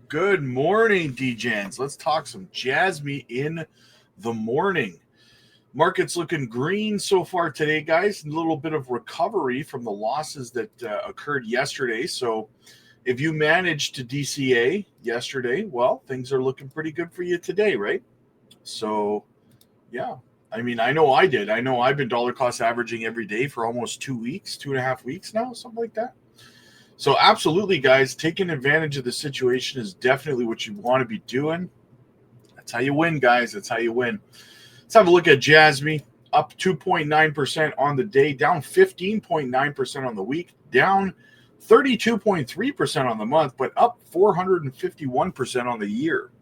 Good morning, DJs. Let's talk some Jasmy in the morning. Market's looking green so far today, guys. A little bit of recovery from the losses that occurred yesterday. So if you managed to DCA yesterday, well, things are looking pretty good for you today, right? So, yeah. I mean, I know I did. I know I've been dollar cost averaging every day for almost 2 weeks, 2.5 weeks now, something like that. So absolutely, guys, taking advantage of the situation is definitely what you want to be doing. That's how you win, guys. That's how you win. Let's have a look at Jasmy. Up 2.9% on the day, down 15.9% on the week, down 32.3% on the month, but up 451% on the year.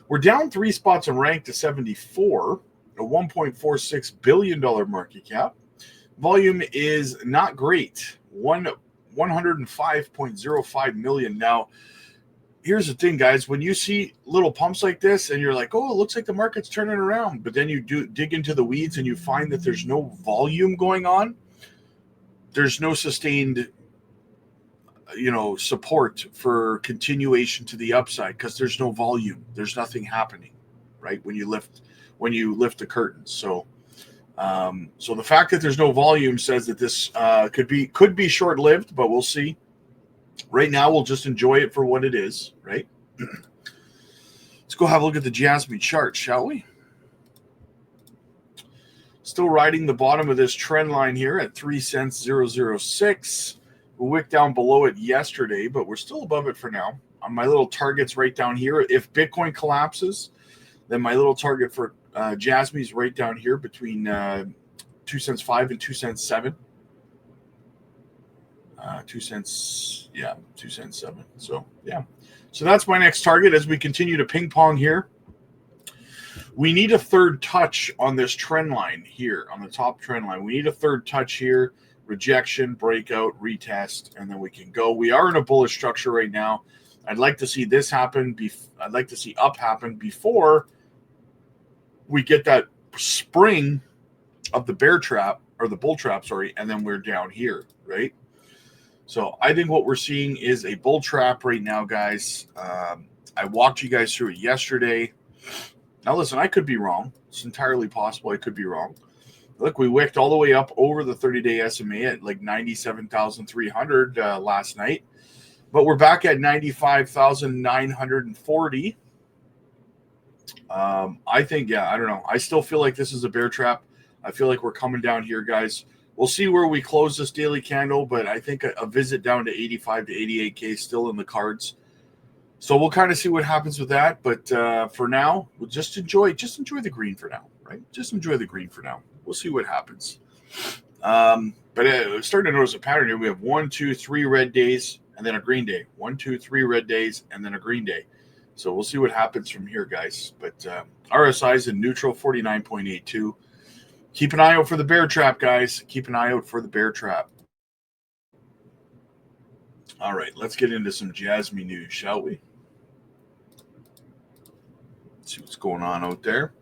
We're down 3 spots in rank to 74, a $1.46 billion market cap. Volume is not great, 105.05 million. Now, here's the thing, guys. When you see little pumps like this and you're like, oh, it looks like the market's turning around, but then you do dig into the weeds and you find that there's no volume going on, there's no sustained support for continuation to the upside because there's no volume. There's nothing happening, right? When you lift the curtains. So the fact that there's no volume says that this could be short-lived, but we'll see. Right now, we'll just enjoy it for what it is, right? Let's go have a look at the Jasmy chart, shall we? Still riding the bottom of this trend line here at 3 cents 006. We wicked down below it yesterday, but we're still above it for now. On my little target's right down here. If Bitcoin collapses, then my little target for Jasmy is right down here between 2 cents 5 and 2 cents 7. 2 cents, 2 cents 7. So that's my next target as we continue to ping pong here. We need a third touch on this trend line here, on the top trend line. We need a third touch here. Rejection, breakout, retest, and then we can go. We are in a bullish structure right now. I'd like to see this happen. I'd like to see up happen before we get that spring of the bear trap, or the bull trap, sorry, and then we're down here, right? So I think what we're seeing is a bull trap right now, guys. I walked you guys through it yesterday. Now, listen, I could be wrong. It's entirely possible I could be wrong. Look, we wicked all the way up over the 30-day SMA at like 97,300 last night. But we're back at 95,940. I think, I don't know. I still feel like this is a bear trap. I feel like we're coming down here, guys. We'll see where we close this daily candle, but I think a visit down to 85 to 88K is still in the cards. So we'll kind of see what happens with that. But for now, we'll just enjoy the green for now, right? Just enjoy the green for now. We'll see what happens. But starting to notice a pattern here. We have 1, 2, 3 red days and then a green day. 1, 2, 3 red days and then a green day. So we'll see what happens from here, guys. But RSI is in neutral, 49.82. Keep an eye out for the bear trap, guys. Keep an eye out for the bear trap. All right, let's get into some Jasmy news, shall we? Let's see what's going on out there.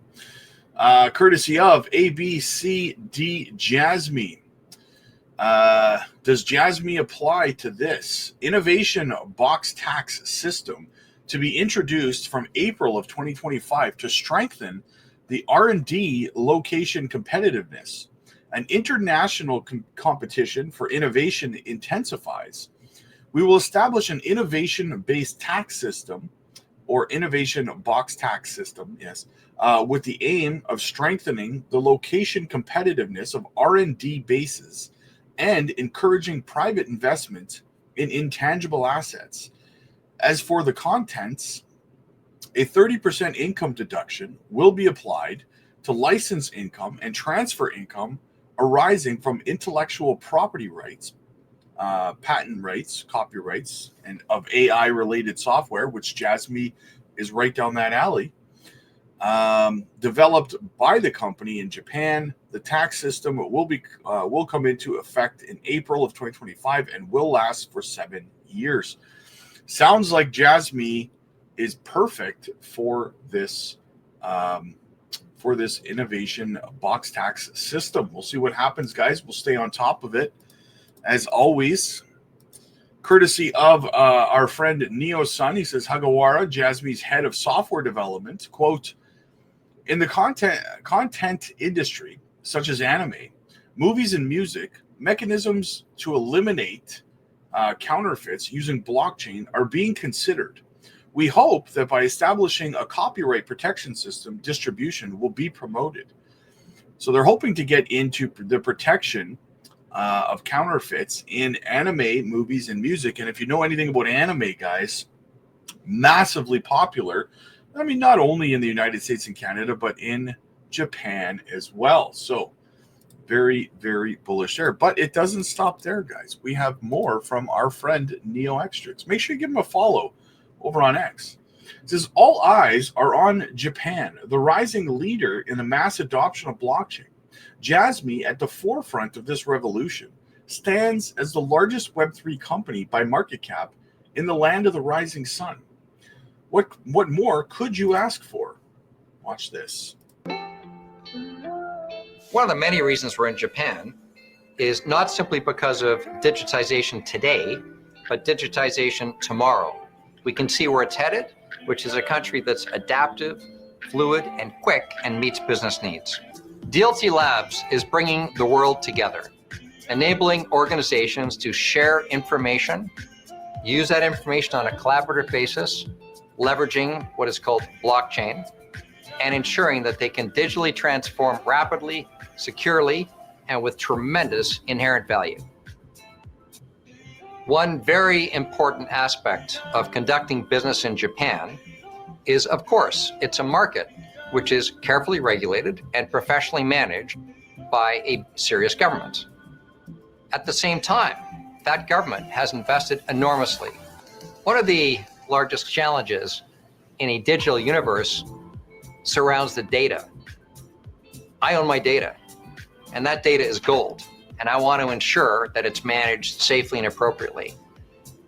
Courtesy of ABCD Jasmy. Does Jasmy apply to this innovation box tax system to be introduced from April of 2025 to strengthen the R&D location competitiveness? An international competition for innovation intensifies. We will establish an innovation-based tax system, or innovation box tax system, with the aim of strengthening the location competitiveness of R&D bases and encouraging private investment in intangible assets. As for the contents, a 30% income deduction will be applied to license income and transfer income arising from intellectual property rights, patent rights, copyrights, and of AI-related software, which Jasmy is right down that alley, developed by the company in Japan. The tax system will come into effect in April of 2025 and will last for 7 years. Sounds like Jasmy is perfect for this innovation box tax system. We'll see what happens, guys. We'll stay on top of it as always. courtesy of our friend Neo-Sun. He says, Hagawara, Jasmy's head of software development, quote, in the content industry, such as anime, movies and music, mechanisms to eliminate counterfeits using blockchain are being considered. We hope that by establishing a copyright protection system, distribution will be promoted. So they're hoping to get into the protection of counterfeits in anime, movies, and music. And if you know anything about anime, guys, massively popular. I mean, not only in the United States and Canada, but in Japan as well. So very, very bullish there. But it doesn't stop there, guys. We have more from our friend Neo Extrix. Make sure you give him a follow over on X. It says, all eyes are on Japan, the rising leader in the mass adoption of blockchain. Jasmy, at the forefront of this revolution, stands as the largest Web3 company by market cap in the land of the rising sun. What more could you ask for? Watch this. One of the many reasons we're in Japan is not simply because of digitization today, but digitization tomorrow. We can see where it's headed, which is a country that's adaptive, fluid, and quick, and meets business needs. DLT Labs is bringing the world together, enabling organizations to share information, use that information on a collaborative basis, leveraging what is called blockchain, and ensuring that they can digitally transform rapidly, securely, and with tremendous inherent value. One very important aspect of conducting business in Japan is, of course, it's a market which is carefully regulated and professionally managed by a serious government. At the same time, that government has invested enormously. One of the largest challenges in a digital universe surrounds the data. I own my data, and that data is gold, and I want to ensure that it's managed safely and appropriately.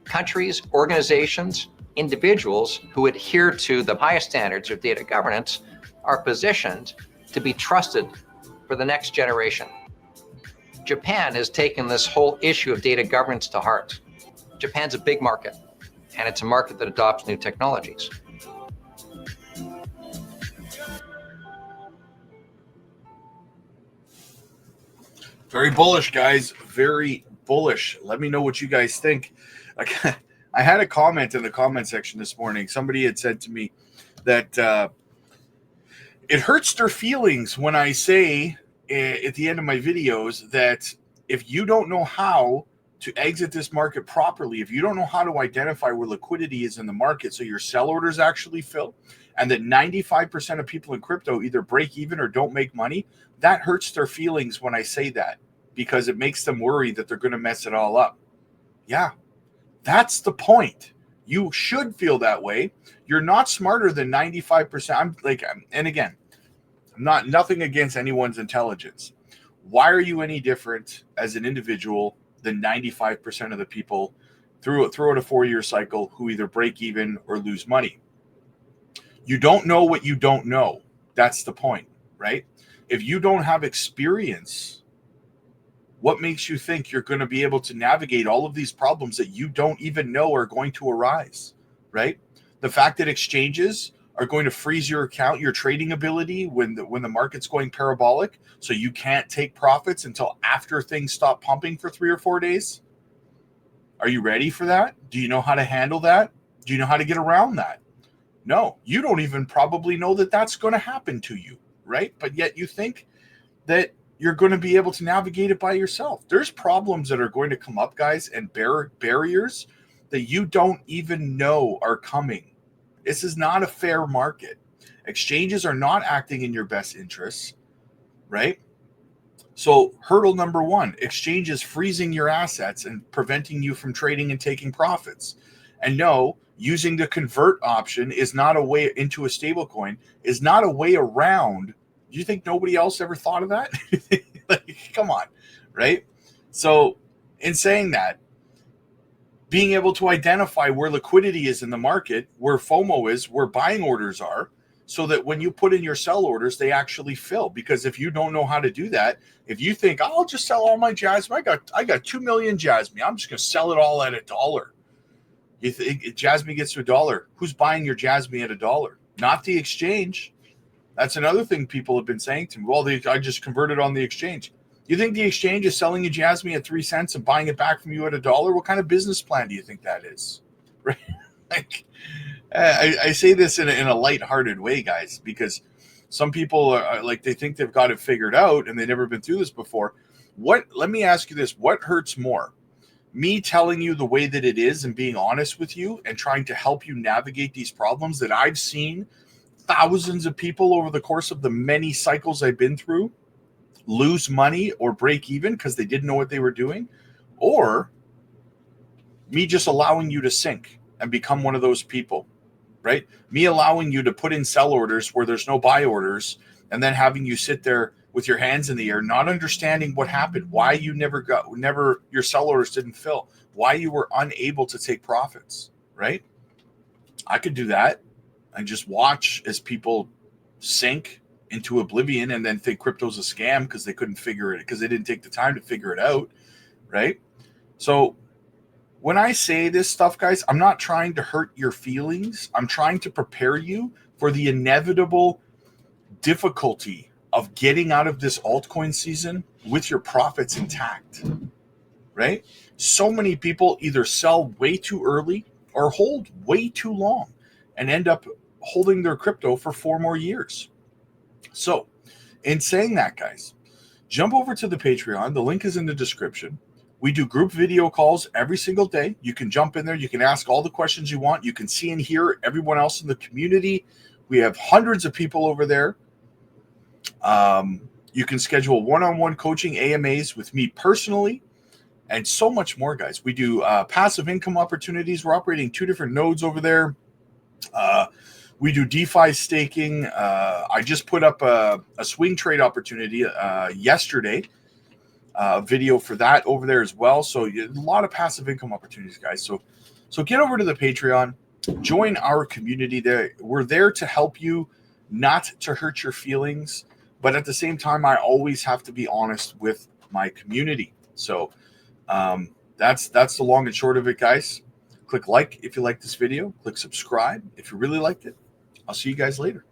Countries, organizations, individuals who adhere to the highest standards of data governance are positioned to be trusted for the next generation. Japan has taken this whole issue of data governance to heart. Japan's a big market, and it's a market that adopts new technologies. Very bullish, guys. Very bullish. Let me know what you guys think. I had a comment in the comment section this morning. Somebody had said to me that it hurts their feelings when I say at the end of my videos that if you don't know how to exit this market properly, if you don't know how to identify where liquidity is in the market so your sell orders actually fill, and that 95% of people in crypto either break even or don't make money, that hurts their feelings when I say that, because it makes them worry that they're going to mess it all up. Yeah, that's the point. You should feel that way. You're not smarter than 95%. And again, nothing against anyone's intelligence. Why are you any different as an individual than 95% of the people throughout a 4-year cycle who either break even or lose money? You don't know what you don't know. That's the point, right? If you don't have experience, what makes you think you're going to be able to navigate all of these problems that you don't even know are going to arise, right? The fact that exchanges are going to freeze your account, your trading ability when the market's going parabolic, so you can't take profits until after things stop pumping for 3 or 4 days. Are you ready for that? Do you know how to handle that? Do you know how to get around that? No, you don't even probably know that that's going to happen to you, right? But yet you think that you're going to be able to navigate it by yourself. There's problems that are going to come up, guys, and barriers that you don't even know are coming. This is not a fair market. Exchanges are not acting in your best interests, right? So hurdle number 1, exchanges freezing your assets and preventing you from trading and taking profits. And no, using the convert option is not a way into a stable coin, is not a way around. Do you think nobody else ever thought of that? Come on, right? So in saying that, being able to identify where liquidity is in the market, where FOMO is, where buying orders are, so that when you put in your sell orders, they actually fill. Because if you don't know how to do that, if you think, I'll just sell all my Jasmy, I got 2 million Jasmy, I'm just going to sell it all at $1. You think Jasmy gets to $1? Who's buying your Jasmy at $1? Not the exchange. That's another thing people have been saying to me. Well, I just converted on the exchange. You think the exchange is selling you Jasmy at 3 cents and buying it back from you at $1? What kind of business plan do you think that is? Right? Like, I say this in a lighthearted way, guys, because some people are like, they think they've got it figured out and they've never been through this before. Let me ask you this. What hurts more? Me telling you the way that it is and being honest with you and trying to help you navigate these problems that I've seen thousands of people over the course of the many cycles I've been through lose money or break even because they didn't know what they were doing, or me just allowing you to sink and become one of those people, right? Me allowing you to put in sell orders where there's no buy orders and then having you sit there with your hands in the air, not understanding what happened, why you your sell orders didn't fill, why you were unable to take profits, right? I could do that and just watch as people sink into oblivion and then think crypto's a scam because they couldn't figure it, because they didn't take the time to figure it out, right? So when I say this stuff, guys, I'm not trying to hurt your feelings. I'm trying to prepare you for the inevitable difficulty of getting out of this altcoin season with your profits intact, right? So many people either sell way too early or hold way too long and end up holding their crypto for 4 more years. So in saying that, guys, jump over to the Patreon. The link is in the description. We do group video calls every single day. You can jump in there. You can ask all the questions you want. You can see and hear everyone else in the community. We have hundreds of people over there. You can schedule one-on-one coaching AMAs with me personally and so much more, guys. We do passive income opportunities. We're operating 2 different nodes over there. We do DeFi staking. I just put up a swing trade opportunity yesterday. Video for that over there as well. So a lot of passive income opportunities, guys. So get over to the Patreon, join our community there. We're there to help you, not to hurt your feelings, but at the same time, I always have to be honest with my community. So that's the long and short of it, guys. Click like if you like this video. Click subscribe if you really liked it. I'll see you guys later.